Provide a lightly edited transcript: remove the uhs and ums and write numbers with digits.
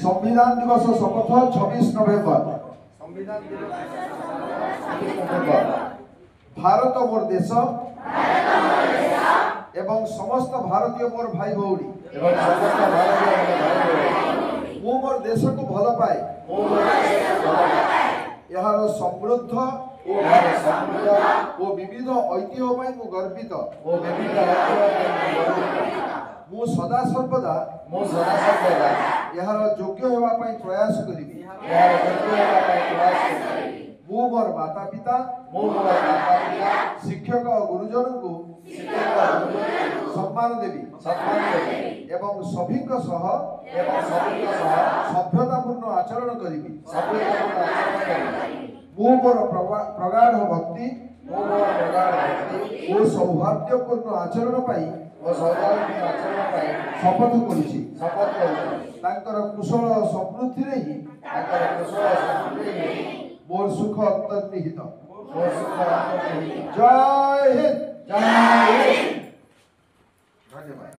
संविधान दिवस शपथ 26 नवेम्बर। संविधान दिवस भारत मोर देश एवं समस्त भारतीय मोर भाई भौणी मु मोर देश को भल पाए यार समृद्ध ओ विविध ऐतिह्य पाई मु गर्वित मु सदा सर्वदा यार योग्य हेबा पाई प्रयास करिबि मु मोर माता पिता शिक्षक और गुरुजन को सम्मान देवी एवं सभी सभ्यतापूर्ण आचरण करी मु मोर प्रगाढ़ भक्ति और सौहार्द्यपूर्ण आचरण पाई शपथ करुछि तांकर कुशल समृद्धि रे ही मोर सुख अंतर्निहित। जय हिंद।